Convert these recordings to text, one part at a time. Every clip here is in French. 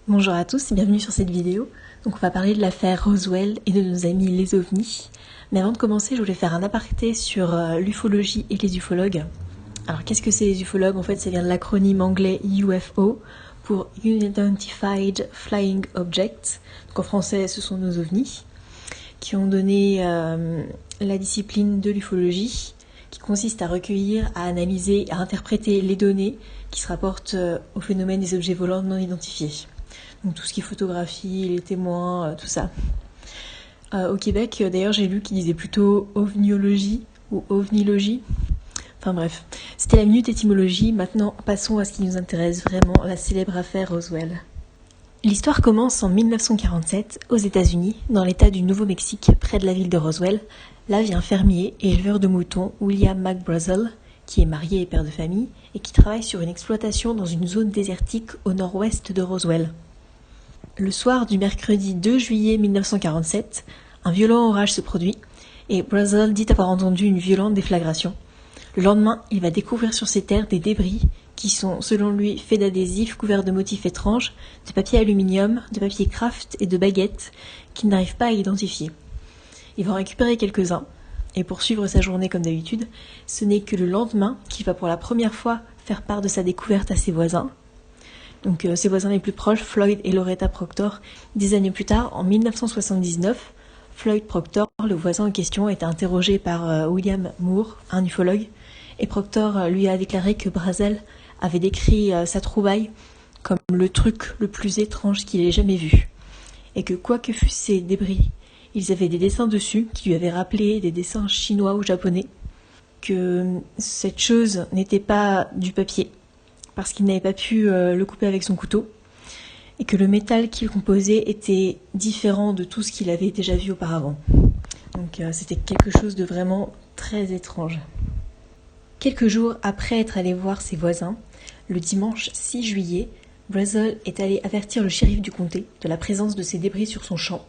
Bonjour à tous et bienvenue sur cette vidéo. Donc on va parler de l'affaire Roswell et de nos amis les ovnis. Mais avant de commencer, je voulais faire un aparté sur l'ufologie et les ufologues. Alors qu'est-ce que c'est les ufologues? En fait, ça vient de l'acronyme anglais UFO pour Unidentified Flying Objects. Donc en français, ce sont nos ovnis qui ont donné la discipline de l'ufologie qui consiste à recueillir, à analyser, à interpréter les données qui se rapportent au phénomène des objets volants non identifiés. Donc tout ce qui est photographie, les témoins, tout ça. Au Québec, d'ailleurs, j'ai lu qu'ils disaient plutôt ovniologie ou ovnilogie. Enfin bref, c'était la minute étymologie. Maintenant, passons à ce qui nous intéresse vraiment, la célèbre affaire Roswell. L'histoire commence en 1947 aux États-Unis, dans l'État du Nouveau-Mexique, près de la ville de Roswell. Là vit un fermier et éleveur de moutons, William McBrazel, qui est marié et père de famille, et qui travaille sur une exploitation dans une zone désertique au nord-ouest de Roswell. Le soir du mercredi 2 juillet 1947, un violent orage se produit, et Brazel dit avoir entendu une violente déflagration. Le lendemain, il va découvrir sur ses terres des débris qui sont, selon lui, faits d'adhésifs couverts de motifs étranges, de papier aluminium, de papier craft et de baguettes qu'il n'arrive pas à identifier. Il va en récupérer quelques-uns, et poursuivre sa journée comme d'habitude, ce n'est que le lendemain qu'il va pour la première fois faire part de sa découverte à ses voisins. Donc ses voisins les plus proches, Floyd et Loretta Proctor. Des années plus tard, en 1979, Floyd Proctor, le voisin en question, est interrogé par William Moore, un ufologue, et Proctor lui a déclaré que Brazel avait décrit sa trouvaille comme le truc le plus étrange qu'il ait jamais vu, et que quoi que fussent ces débris, ils avaient des dessins dessus qui lui avaient rappelé des dessins chinois ou japonais, que cette chose n'était pas du papier, parce qu'il n'avait pas pu le couper avec son couteau, et que le métal qu'il composait était différent de tout ce qu'il avait déjà vu auparavant. Donc c'était quelque chose de vraiment très étrange. Quelques jours après être allé voir ses voisins, le dimanche 6 juillet, Brazel est allé avertir le shérif du comté de la présence de ces débris sur son champ.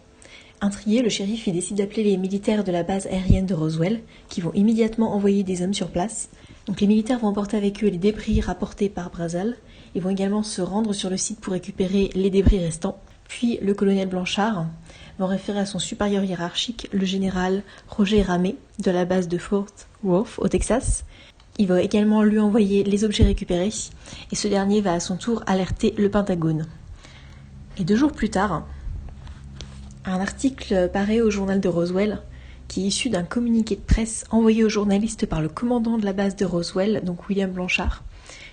Intrigué, le shérif décide d'appeler les militaires de la base aérienne de Roswell, qui vont immédiatement envoyer des hommes sur place. Donc les militaires vont emporter avec eux les débris rapportés par Brazel. Ils vont également se rendre sur le site pour récupérer les débris restants. Puis le colonel Blanchard va référer à son supérieur hiérarchique, le général Roger Ramey, de la base de Fort Worth, au Texas. Il va également lui envoyer les objets récupérés, et ce dernier va à son tour alerter le Pentagone. Et 2 jours plus tard, un article paraît au journal de Roswell, qui est issu d'un communiqué de presse envoyé aux journalistes par le commandant de la base de Roswell, donc William Blanchard,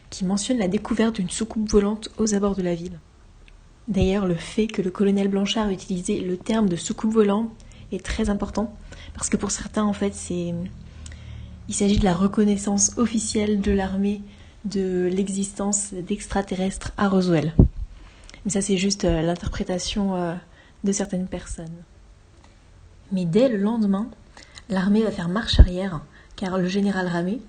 qui mentionne la découverte d'une soucoupe volante aux abords de la ville. D'ailleurs, le fait que le colonel Blanchard ait utilisé le terme de soucoupe volante est très important, parce que pour certains, en fait, il s'agit de la reconnaissance officielle de l'armée de l'existence d'extraterrestres à Roswell. Mais ça, c'est juste l'interprétation de certaines personnes. Mais dès le lendemain, l'armée va faire marche arrière, car le général Ramey,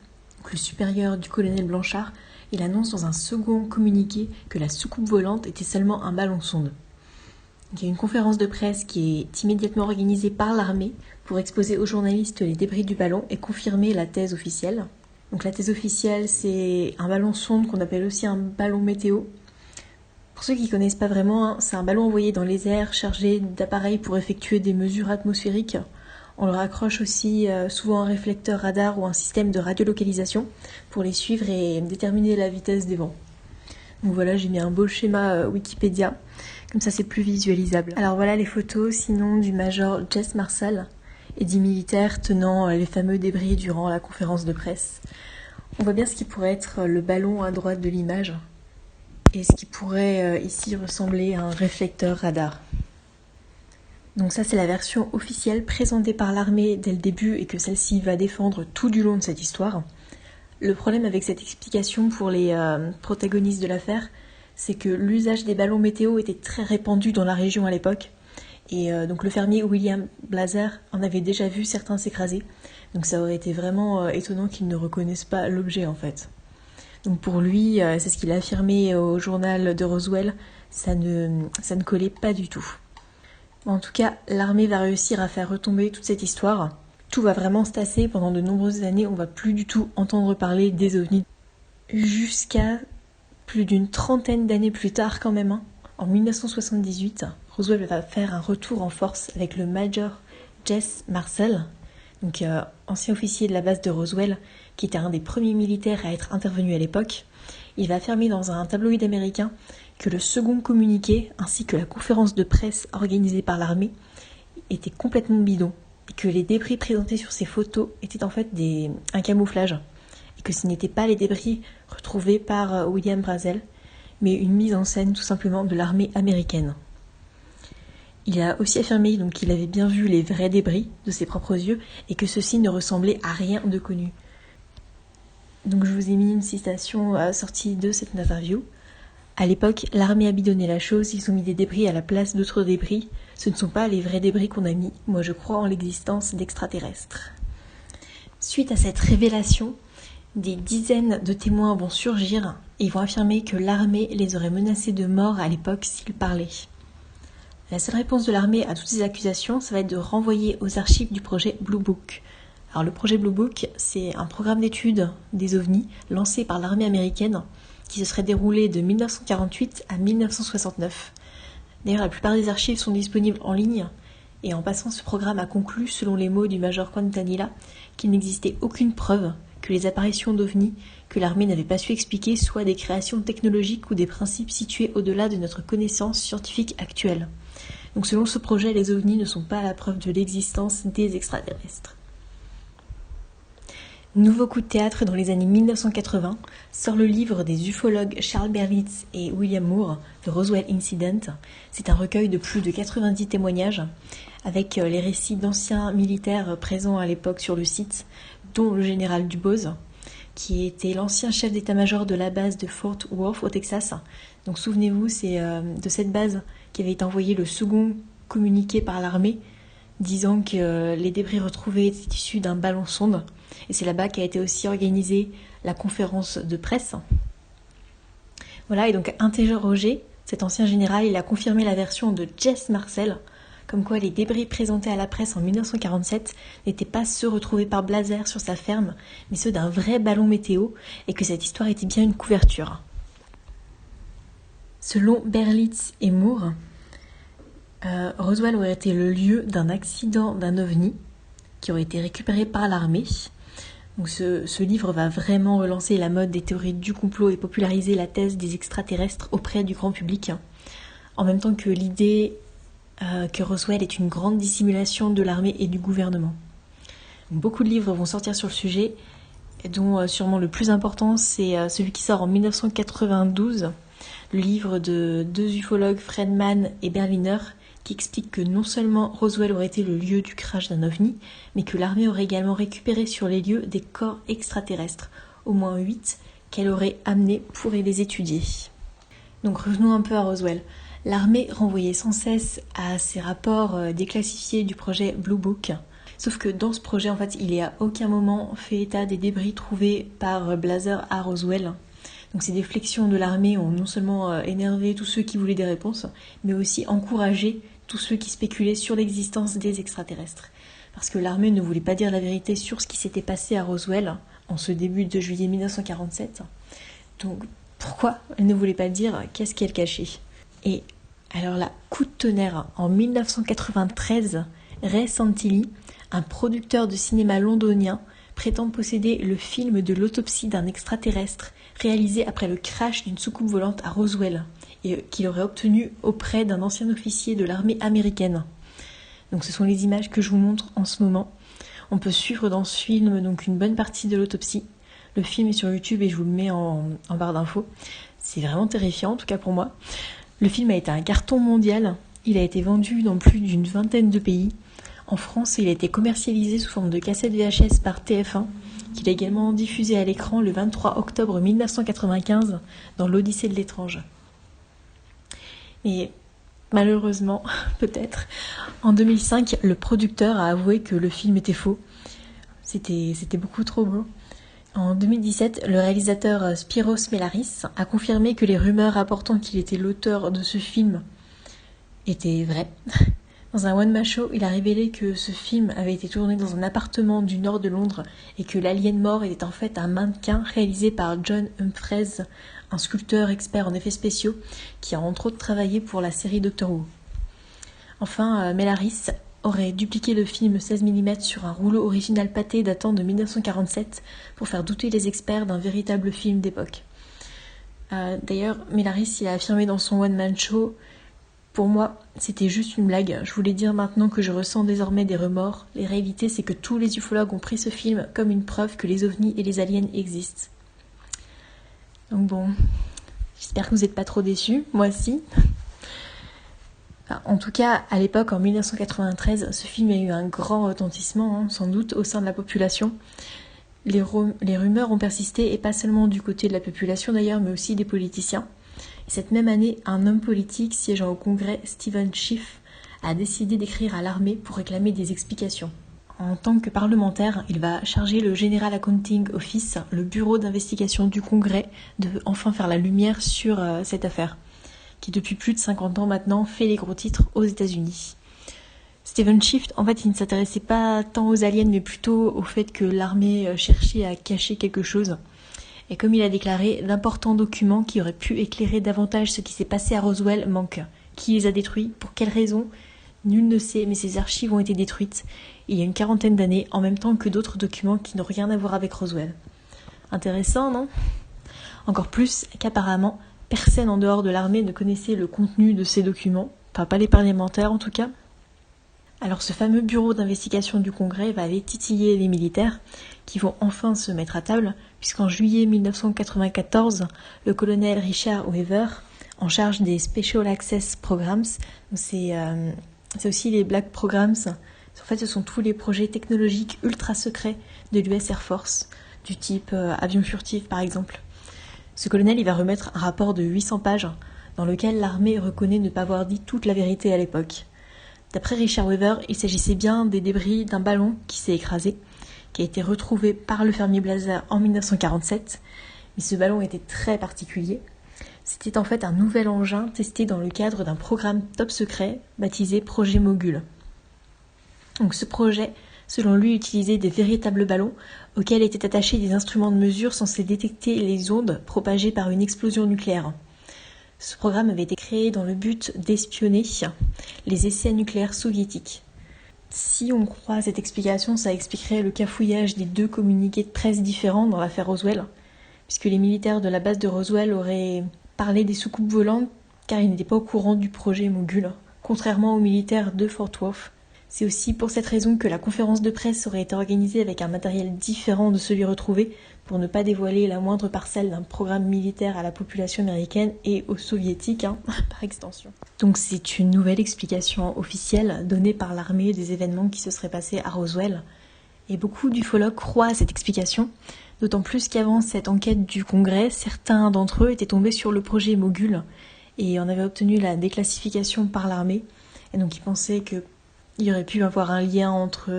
le supérieur du colonel Blanchard, il annonce dans un second communiqué que la soucoupe volante était seulement un ballon-sonde. Il y a une conférence de presse qui est immédiatement organisée par l'armée pour exposer aux journalistes les débris du ballon et confirmer la thèse officielle. Donc la thèse officielle, c'est un ballon-sonde qu'on appelle aussi un ballon météo. Pour ceux qui ne connaissent pas vraiment, c'est un ballon envoyé dans les airs chargé d'appareils pour effectuer des mesures atmosphériques. On leur accroche aussi souvent un réflecteur radar ou un système de radiolocalisation pour les suivre et déterminer la vitesse des vents. Donc voilà, j'ai mis un beau schéma Wikipédia, comme ça c'est plus visualisable. Alors voilà les photos sinon du major Jess Marshall et des militaires tenant les fameux débris durant la conférence de presse. On voit bien ce qui pourrait être le ballon à droite de l'image et ce qui pourrait ici ressembler à un réflecteur radar. Donc ça c'est la version officielle présentée par l'armée dès le début et que celle-ci va défendre tout du long de cette histoire. Le problème avec cette explication pour les protagonistes de l'affaire, c'est que l'usage des ballons météo était très répandu dans la région à l'époque. Et donc le fermier William Blazer en avait déjà vu certains s'écraser. Donc ça aurait été vraiment étonnant qu'ils ne reconnaissent pas l'objet en fait. Donc pour lui, c'est ce qu'il a affirmé au journal de Roswell, ça ne collait pas du tout. En tout cas, l'armée va réussir à faire retomber toute cette histoire. Tout va vraiment se tasser pendant de nombreuses années, on va plus du tout entendre parler des ovnis. Jusqu'à plus d'une trentaine d'années plus tard quand même, En 1978, Roswell va faire un retour en force avec le Major Jesse Marcel, donc ancien officier de la base de Roswell, qui était un des premiers militaires à être intervenu à l'époque. Il va affirmer dans un tabloïd américain que le second communiqué, ainsi que la conférence de presse organisée par l'armée, était complètement bidon, et que les débris présentés sur ces photos étaient en fait un camouflage, et que ce n'étaient pas les débris retrouvés par William Brazel, mais une mise en scène tout simplement de l'armée américaine. Il a aussi affirmé donc qu'il avait bien vu les vrais débris de ses propres yeux et que ceux-ci ne ressemblaient à rien de connu. Donc je vous ai mis une citation sortie de cette interview. À l'époque, l'armée a bidonné la chose, ils ont mis des débris à la place d'autres débris. Ce ne sont pas les vrais débris qu'on a mis. Moi je crois en l'existence d'extraterrestres. Suite à cette révélation, des dizaines de témoins vont surgir et vont affirmer que l'armée les aurait menacés de mort à l'époque s'ils parlaient. La seule réponse de l'armée à toutes ces accusations, ça va être de renvoyer aux archives du projet Blue Book. Alors le projet Blue Book, c'est un programme d'études des ovnis lancé par l'armée américaine qui se serait déroulé de 1948 à 1969. D'ailleurs, la plupart des archives sont disponibles en ligne et en passant, ce programme a conclu, selon les mots du Major Quintanilla, qu'il n'existait aucune preuve que les apparitions d'ovnis que l'armée n'avait pas su expliquer soient des créations technologiques ou des principes situés au-delà de notre connaissance scientifique actuelle. Donc selon ce projet, les ovnis ne sont pas la preuve de l'existence des extraterrestres. Nouveau coup de théâtre dans les années 1980, sort le livre des ufologues Charles Berlitz et William Moore, The Roswell Incident. C'est un recueil de plus de 90 témoignages, avec les récits d'anciens militaires présents à l'époque sur le site, dont le général Dubose, qui était l'ancien chef d'état-major de la base de Fort Worth au Texas. Donc souvenez-vous, c'est de cette base qu'avait été envoyé le second communiqué par l'armée, disant que les débris retrouvés étaient issus d'un ballon sonde. Et c'est là-bas qu'a été aussi organisée la conférence de presse. Voilà, et donc interrogé, cet ancien général, il a confirmé la version de Jesse Marcel, comme quoi les débris présentés à la presse en 1947 n'étaient pas ceux retrouvés par Blazer sur sa ferme, mais ceux d'un vrai ballon météo, et que cette histoire était bien une couverture. Selon Berlitz et Moore, Roswell aurait été le lieu d'un accident d'un ovni qui aurait été récupéré par l'armée. Donc ce livre va vraiment relancer la mode des théories du complot et populariser la thèse des extraterrestres auprès du grand public, en même temps que l'idée que Roswell est une grande dissimulation de l'armée et du gouvernement. Donc, beaucoup de livres vont sortir sur le sujet, dont sûrement le plus important, c'est celui qui sort en 1992, le livre de deux ufologues, Friedman et Berliner, qui explique que non seulement Roswell aurait été le lieu du crash d'un ovni, mais que l'armée aurait également récupéré sur les lieux des corps extraterrestres, au moins 8, qu'elle aurait amenés pour les étudier. Donc revenons un peu à Roswell. L'armée renvoyait sans cesse à ces rapports déclassifiés du projet Blue Book, sauf que dans ce projet, en fait, il est à aucun moment fait état des débris trouvés par Blazer à Roswell. Donc ces déflexions de l'armée ont non seulement énervé tous ceux qui voulaient des réponses, mais aussi encouragé tous ceux qui spéculaient sur l'existence des extraterrestres. Parce que l'armée ne voulait pas dire la vérité sur ce qui s'était passé à Roswell en ce début de juillet 1947. Donc pourquoi elle ne voulait pas dire qu'est-ce qu'elle cachait? Et alors là, coup de tonnerre, en 1993, Ray Santilli, un producteur de cinéma londonien, prétend posséder le film de l'autopsie d'un extraterrestre réalisé après le crash d'une soucoupe volante à Roswell et qu'il aurait obtenu auprès d'un ancien officier de l'armée américaine. Donc ce sont les images que je vous montre en ce moment. On peut suivre dans ce film donc une bonne partie de l'autopsie. Le film est sur YouTube et je vous le mets en barre d'infos. C'est vraiment terrifiant, en tout cas pour moi. Le film a été un carton mondial. Il a été vendu dans plus d'une vingtaine de pays. En France, il a été commercialisé sous forme de cassette VHS par TF1, qu'il a également diffusé à l'écran le 23 octobre 1995 dans l'Odyssée de l'étrange. Et malheureusement, peut-être, en 2005, le producteur a avoué que le film était faux. C'était beaucoup trop beau. En 2017, le réalisateur Spyros Melaris a confirmé que les rumeurs rapportant qu'il était l'auteur de ce film étaient vraies. Dans un one-man show, il a révélé que ce film avait été tourné dans un appartement du nord de Londres et que l'alien mort était en fait un mannequin réalisé par John Humphreys, un sculpteur expert en effets spéciaux qui a entre autres travaillé pour la série Doctor Who. Enfin, Mel Harris aurait dupliqué le film 16 mm sur un rouleau original pâté datant de 1947 pour faire douter les experts d'un véritable film d'époque. D'ailleurs, Mel Harris il a affirmé dans son one-man show: pour moi, c'était juste une blague. Je voulais dire maintenant que je ressens désormais des remords. La réalité, c'est que tous les ufologues ont pris ce film comme une preuve que les ovnis et les aliens existent. Donc bon, j'espère que vous n'êtes pas trop déçus. Moi, si. Enfin, en tout cas, à l'époque, en 1993, ce film a eu un grand retentissement, sans doute, au sein de la population. Les rumeurs ont persisté, et pas seulement du côté de la population d'ailleurs, mais aussi des politiciens. Et cette même année, un homme politique siégeant au Congrès, Stephen Schiff, a décidé d'écrire à l'armée pour réclamer des explications. En tant que parlementaire, il va charger le General Accounting Office, le bureau d'investigation du Congrès, de enfin faire la lumière sur cette affaire, qui depuis plus de 50 ans maintenant fait les gros titres aux États-Unis. Stephen Schiff, en fait, il ne s'intéressait pas tant aux aliens, mais plutôt au fait que l'armée cherchait à cacher quelque chose. Et comme il a déclaré, d'importants documents qui auraient pu éclairer davantage ce qui s'est passé à Roswell manquent. Qui les a détruits? Pour quelles raisons? Nul ne sait, mais ces archives ont été détruites il y a une quarantaine d'années, en même temps que d'autres documents qui n'ont rien à voir avec Roswell. Intéressant, non? Encore plus qu'apparemment, personne en dehors de l'armée ne connaissait le contenu de ces documents, enfin pas les parlementaires en tout cas. Alors ce fameux bureau d'investigation du Congrès va aller titiller les militaires qui vont enfin se mettre à table, puisqu'en juillet 1994, le colonel Richard Weaver, en charge des Special Access Programs, c'est aussi les Black Programs, en fait ce sont tous les projets technologiques ultra secrets de l'US Air Force, du type avion furtif par exemple. Ce colonel il va remettre un rapport de 800 pages dans lequel l'armée reconnaît ne pas avoir dit toute la vérité à l'époque. D'après Richard Weaver, il s'agissait bien des débris d'un ballon qui s'est écrasé, qui a été retrouvé par le fermier Blazer en 1947, mais ce ballon était très particulier. C'était en fait un nouvel engin testé dans le cadre d'un programme top secret baptisé Projet Mogul. Donc ce projet, selon lui, utilisait des véritables ballons auxquels étaient attachés des instruments de mesure censés détecter les ondes propagées par une explosion nucléaire. Ce programme avait été créé dans le but d'espionner les essais nucléaires soviétiques. Si on croit à cette explication, ça expliquerait le cafouillage des 2 communiqués de presse différents dans l'affaire Roswell, puisque les militaires de la base de Roswell auraient parlé des soucoupes volantes car ils n'étaient pas au courant du projet Mogul, contrairement aux militaires de Fort Worth. C'est aussi pour cette raison que la conférence de presse aurait été organisée avec un matériel différent de celui retrouvé, pour ne pas dévoiler la moindre parcelle d'un programme militaire à la population américaine et aux soviétiques, par extension. Donc c'est une nouvelle explication officielle donnée par l'armée des événements qui se seraient passés à Roswell. Et beaucoup d'ufologues croient à cette explication, d'autant plus qu'avant cette enquête du Congrès, certains d'entre eux étaient tombés sur le projet Mogul et en avaient obtenu la déclassification par l'armée. Et donc ils pensaient qu'il y aurait pu avoir un lien entre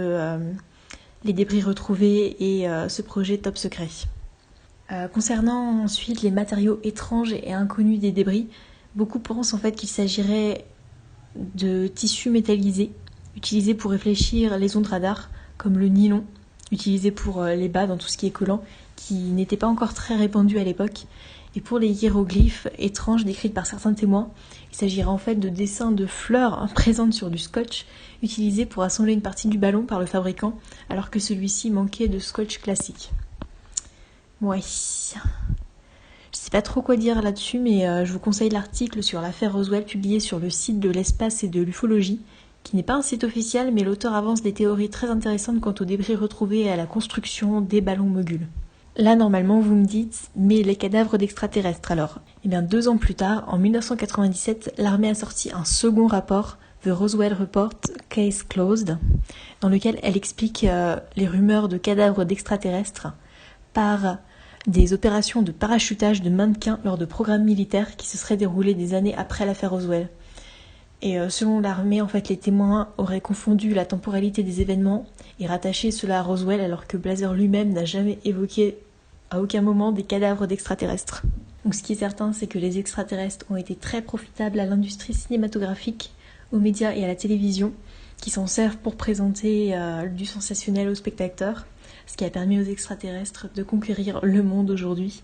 les débris retrouvés et ce projet top secret. Concernant ensuite les matériaux étranges et inconnus des débris, beaucoup pensent en fait qu'il s'agirait de tissus métallisés utilisés pour réfléchir les ondes radar, comme le nylon, utilisé pour les bas dans tout ce qui est collant, qui n'était pas encore très répandu à l'époque. Et pour les hiéroglyphes étranges décrits par certains témoins, il s'agirait en fait de dessins de fleurs présentes sur du scotch, utilisés pour assembler une partie du ballon par le fabricant, alors que celui-ci manquait de scotch classique. Ouais. Je sais pas trop quoi dire là-dessus, mais je vous conseille l'article sur l'affaire Roswell publié sur le site de l'espace et de l'ufologie, qui n'est pas un site officiel, mais l'auteur avance des théories très intéressantes quant aux débris retrouvés et à la construction des ballons Mogul. Là, normalement, vous me dites, mais les cadavres d'extraterrestres alors? Eh bien, 2 ans plus tard, en 1997, l'armée a sorti un second rapport, The Roswell Report, Case Closed, dans lequel elle explique les rumeurs de cadavres d'extraterrestres par des opérations de parachutage de mannequins lors de programmes militaires qui se seraient déroulés des années après l'affaire Roswell. Et selon l'armée, en fait, les témoins auraient confondu la temporalité des événements et rattaché cela à Roswell, alors que Blazer lui-même n'a jamais évoqué à aucun moment des cadavres d'extraterrestres. Donc ce qui est certain, c'est que les extraterrestres ont été très profitables à l'industrie cinématographique, aux médias et à la télévision, qui s'en servent pour présenter du sensationnel aux spectateurs, ce qui a permis aux extraterrestres de conquérir le monde aujourd'hui.